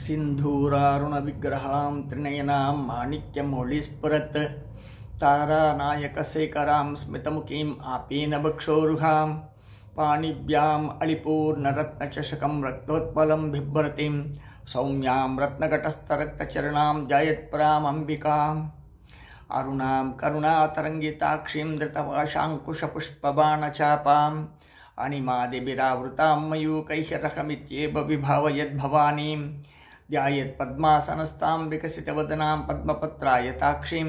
सिन्धूरारुणविग्रहां त्रिनयनां माणिक्यमौलिस्फुरत् तारानायकशेखरां स्मितमुखीम् आपेनवक्षोरुहां पाणिभ्याम् अलिपूर्णरत्नचषकं रक्तोत्पलं बिभ्रतीं सौम्यां रत्नघटस्थरक्तचरणां जयत्परामम्बिकाम् अरुणां करुणातरङ्गिताक्षीं धृतपाशाङ्कुशपुष्पबाणचापाम् अणिमादिभिरावृतां मयूकैः विभावयद्भवानीं ध्यायत्पद्मासनस्तां विकसितवदनां पद्मपत्रायताक्षीं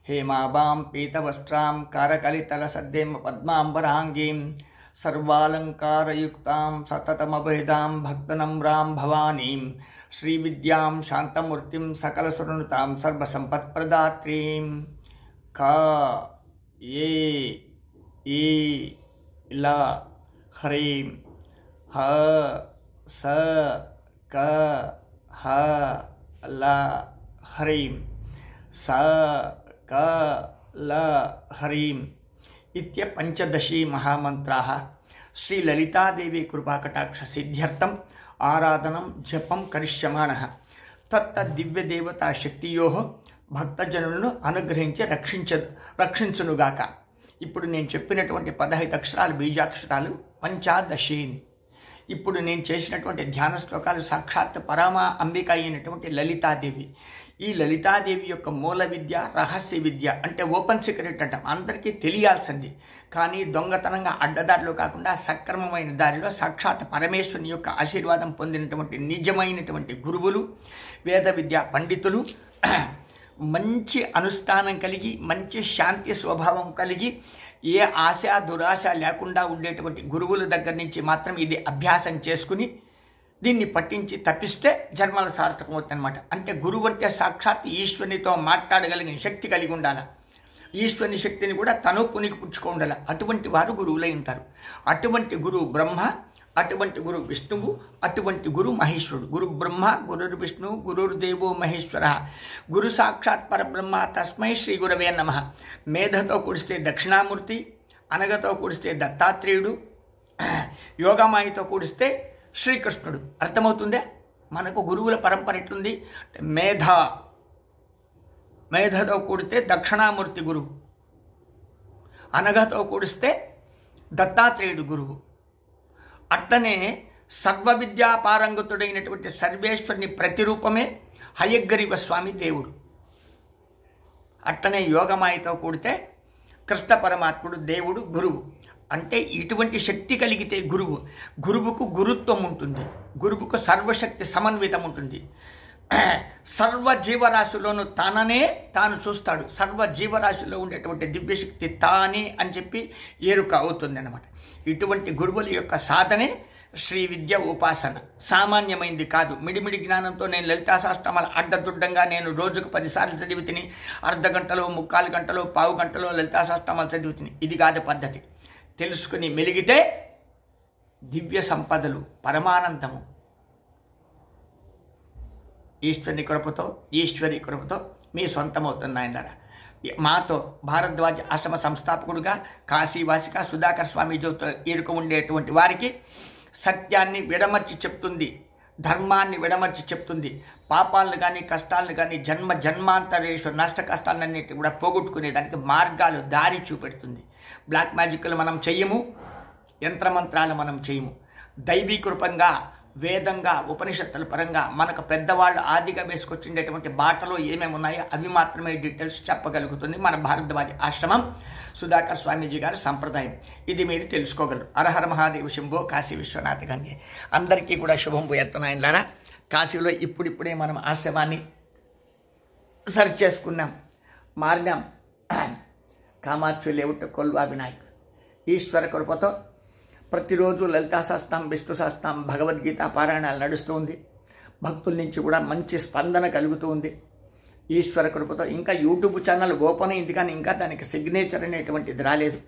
हेमाभां पीतवस्त्रां कारकलितलसद्देम पद्माम्बराङ्गीं सर्वालङ्कारयुक्तां सततमभेदां भक्तनम्रां भवानीं श्रीविद्यां शान्तमूर्तिं सकलसुरनुतां सर्वसम्पत्प्रदात्रीं का ये ई ला ह्रीं ह स क ह ल ह्रीं स क ल ह्रीं इत्य पंचदशी महामन्त्राः श्री ललितादेवी कृपाकटाक्ष सिद्ध्यर्थम् आराधनं जपं करिष्यमाणः तत्तद्दिव्यदेवता शक्तियोः భక్తజనులను అనుగ్రహించి రక్షించునుగాక. ఇప్పుడు నేను చెప్పినటువంటి 15 అక్షరాలు బీజాక్షరాలు పంచాదశి. ఇప్పుడు నేను చేసినటువంటి ధ్యాన శ్లోకాలు సాక్షాత్ పరమ అంబిక అయినటువంటి లలితాదేవి. ఈ లలితాదేవి యొక్క మూల విద్య రహస్య విద్య, అంటే ఓపెన్ సీక్రెట్ అంటాం, అందరికీ తెలియాల్సింది. కానీ దొంగతనంగా అడ్డదారిలో కాకుండా సక్రమమైన దారిలో సాక్షాత్ పరమేశ్వరుని యొక్క ఆశీర్వాదం పొందినటువంటి నిజమైనటువంటి గురువులు, వేద విద్యా పండితులు, మంచి అనుష్ఠానం కలిగి మంచి శాంతి స్వభావం కలిగి ఏ ఆశ దురాశ లేకుండా ఉండేటువంటి గురువుల దగ్గర నుంచి మాత్రం ఇది అభ్యాసం చేసుకుని దీన్ని పట్టించి తప్పిస్తే జన్మల సార్థకం అవుతుంది అనమాట. అంటే గురువు అంటే సాక్షాత్ ఈశ్వరునితో మాట్లాడగలిగిన శక్తి కలిగి ఉండాలి. ఈశ్వరుని శక్తిని కూడా తను పునికి పుచ్చుకో ఉండాలి. అటువంటి వారు గురువులై ఉంటారు. అటువంటి గురువు బ్రహ్మ, అటువంటి గురు విష్ణువు, అటువంటి గురు మహేశ్వరుడు. గురు బ్రహ్మ, గురుర్ విష్ణు, గురుర్దేవో మహేశ్వర, గురు సాక్షాత్ పరబ్రహ్మ, తస్మై శ్రీ గురవే నమః. మేధతో కూడిస్తే దక్షిణామూర్తి, అనగతో కూడిస్తే దత్తాత్రేయుడు, యోగమాయతో కూడిస్తే శ్రీకృష్ణుడు. అర్థమవుతుందే? మనకు గురువుల పరంపర ఎట్లుంది? మేధతో కూడితే దక్షిణామూర్తి గురువు, అనగతో కూడిస్తే దత్తాత్రేయుడు గురువు. అట్లనే సర్వ విద్యా పారంగతుడైనటువంటి సర్వేశ్వరుని ప్రతిరూపమే హయగ్రీవ స్వామి దేవుడు. అట్లనే యోగమాయతో కూడితే కృష్ణ పరమాత్ముడు దేవుడు గురువు. అంటే ఇటువంటి శక్తి కలిగితే గురువుకు గురుత్వం ఉంటుంది, గురువుకు సర్వశక్తి సమన్వితం ఉంటుంది. సర్వ జీవరాశిలోనూ తాను చూస్తాడు. సర్వ జీవరాశిలో ఉండేటువంటి దివ్యశక్తి తానే అని చెప్పి ఎరుక అవుతుంది అన్నమాట. ఇటువంటి గురువుల యొక్క సాధనే శ్రీ విద్య ఉపాసన. సామాన్యమైంది కాదు. మిడిమిడి జ్ఞానంతో నేను లలితా సహస్రనామాలు అడ్డదుడ్డంగా నేను రోజుకు 10 సార్లు చదివి తిని, అర్ధ గంటలో, 3/4 గంటలో, పావు గంటలో లలితా సహస్రనామాలు చదివి తిని. ఇది కాదు పద్ధతి. తెలుసుకుని మెలిగితే దివ్య సంపదలు, పరమానందము ఈశ్వరి కృపతో మీ సొంతమవుతున్నాయన్నారా. మాతో భారద్వాజ ఆశ్రమ సంస్థాపకుడుగా కాశీవాసిక సుధాకర్ స్వామీజీతో ఎరుక ఉండేటువంటి వారికి సత్యాన్ని విడమర్చి చెప్తుంది, ధర్మాన్ని విడమర్చి చెప్తుంది. పాపాలను కానీ కష్టాలను కానీ జన్మాంతరేషు నష్ట కష్టాలన్నిటి కూడా పోగొట్టుకునేదానికి మార్గాలు, దారి చూపెడుతుంది. బ్లాక్ మ్యాజిక్లు మనం చెయ్యము, యంత్రమంత్రాలు మనం చేయము. దైవీకృపంగా, వేదంగా, ఉపనిషత్తుల పరంగా మనకు పెద్దవాళ్ళు ఆదిగా వేసుకొచ్చిండేటువంటి బాటలో ఏమేమి ఉన్నాయో అవి మాత్రమే డీటెయిల్స్ చెప్పగలుగుతుంది మన భారద్వాజ ఆశ్రమం సుధాకర్ స్వామీజీ గారి సంప్రదాయం. ఇది మీరు తెలుసుకోగలరు. హరహర మహాదేవ శంభో, కాశీ విశ్వనాథ గంగే. అందరికీ కూడా శుభం పోయేస్తున్నాయిలారా. కాశీలో ఇప్పుడిప్పుడే మనం ఆశ్రమాన్ని సర్చ్ చేసుకున్నాం, మారినాం. కామాక్షి లేవుట్, కొల్వా వినాయక్. ఈశ్వర కృపతో ప్రతిరోజు లలితా సహస్రనామం, విష్ణు సహస్రనామం, భగవద్గీత పారాయణాలు నడుస్తూ ఉంది. భక్తుల నుంచి కూడా మంచి స్పందన కలుగుతూ ఉంది. ఈశ్వర కృపతో ఇంకా యూట్యూబ్ ఛానల్ ఓపెన్ అయింది, కానీ ఇంకా దానికి సిగ్నేచర్ అనేటువంటిది రాలేదు.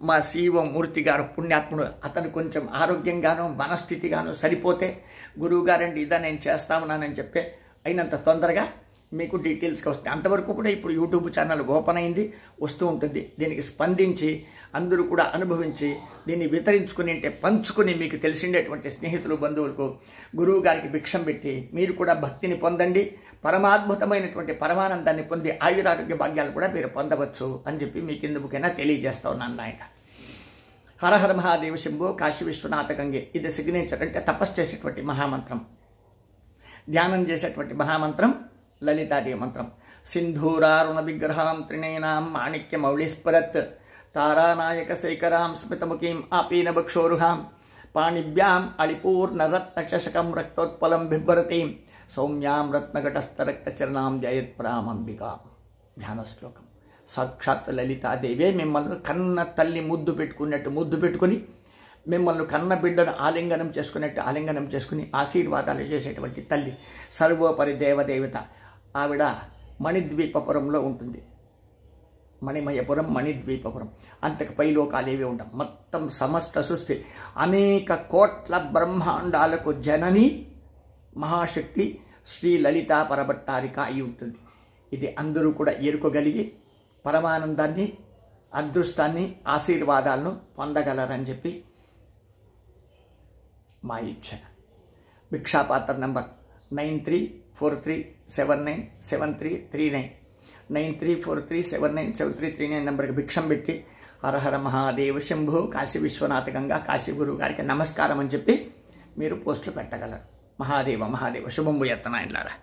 మా CEO మూర్తి గారు పుణ్యాత్ముడు, అతను కొంచెం ఆరోగ్యంగానూ మనస్థితిగానూ సరిపోతే గురువుగారండి ఇదా నేను చేస్తామన్నానని చెప్తే అయినంత తొందరగా మీకు డీటెయిల్స్గా వస్తాయి. అంతవరకు కూడా ఇప్పుడు యూట్యూబ్ ఛానల్ ఓపెన్ అయింది, వస్తూ ఉంటుంది. దీనికి స్పందించి అందరూ కూడా అనుభవించి దీన్ని వితరించుకుని అంటే పంచుకుని మీకు తెలిసిండేటువంటి స్నేహితులు బంధువులకు గురువు గారికి భిక్షం పెట్టి మీరు కూడా భక్తిని పొందండి. పరమాద్భుతమైనటువంటి పరమానందాన్ని పొంది ఆయురారోగ్య భాగ్యాలు కూడా మీరు పొందవచ్చు అని చెప్పి మీకు ఎందుకైనా తెలియజేస్తా ఉన్నాను నాయన. హరహర మహాదేవ శంభో కాశీ విశ్వనాథ గంగే. ఇది సిగ్నేచర్ అంటే తపస్సు చేసేటువంటి మహామంత్రం, ధ్యానం చేసేటువంటి మహామంత్రం లలితాదేవి మంత్రం. సింధూరారుణ విగ్రహాం త్రినేనాం మాణిక్య మౌళిస్పరత్ తారానాయక శేఖరాం స్మితముఖీం ఆపీన భక్షోరుహాం పాణిభ్యాం అళిపూర్ణరత్నచషకం రక్తోత్పలం బిభ్రతీం సౌమ్యాం రత్నఘటస్థరక్తచరణాం జయత్ప్రామంబికా. ధ్యాన శ్లోకం. సాక్షాత్ లలితాదేవే మిమ్మల్ని కన్న తల్లి ముద్దు పెట్టుకున్నట్టు ముద్దు పెట్టుకుని మిమ్మల్ని కన్న బిడ్డను ఆలింగనం చేసుకున్నట్టు ఆలింగనం చేసుకుని ఆశీర్వాదాలు చేసేటువంటి తల్లి, సర్వోపరి దేవదేవత. ఆవిడ మణిద్వీపపురంలో ఉంటుంది. మణిమయపురం, మణిద్వీపపురం. అంతకు పైలోకాలేవి ఉండవు. మొత్తం సమస్త సృష్టి అనేక కోట్ల బ్రహ్మాండాలకు జనని మహాశక్తి శ్రీ లలితా పరభట్టారిక అయి ఉంటుంది. ఇది అందరూ కూడా ఎరుకోగలిగి పరమానందాన్ని, అదృష్టాన్ని, ఆశీర్వాదాలను పొందగలరని చెప్పి మా ఇచ్చ. భిక్షాపాత్ర నంబర్ 9343797339 9343797339 నెంబర్కి భిక్షం పెట్టి హరహర మహాదేవ శంభో కాశీ విశ్వనాథ గంగా కాశీ గురువు గారికి నమస్కారం అని చెప్పి మీరు పోస్టులు పెట్టగలరు. మహాదేవ మహాదేవ శుభం భూయత్త నాయనలారా.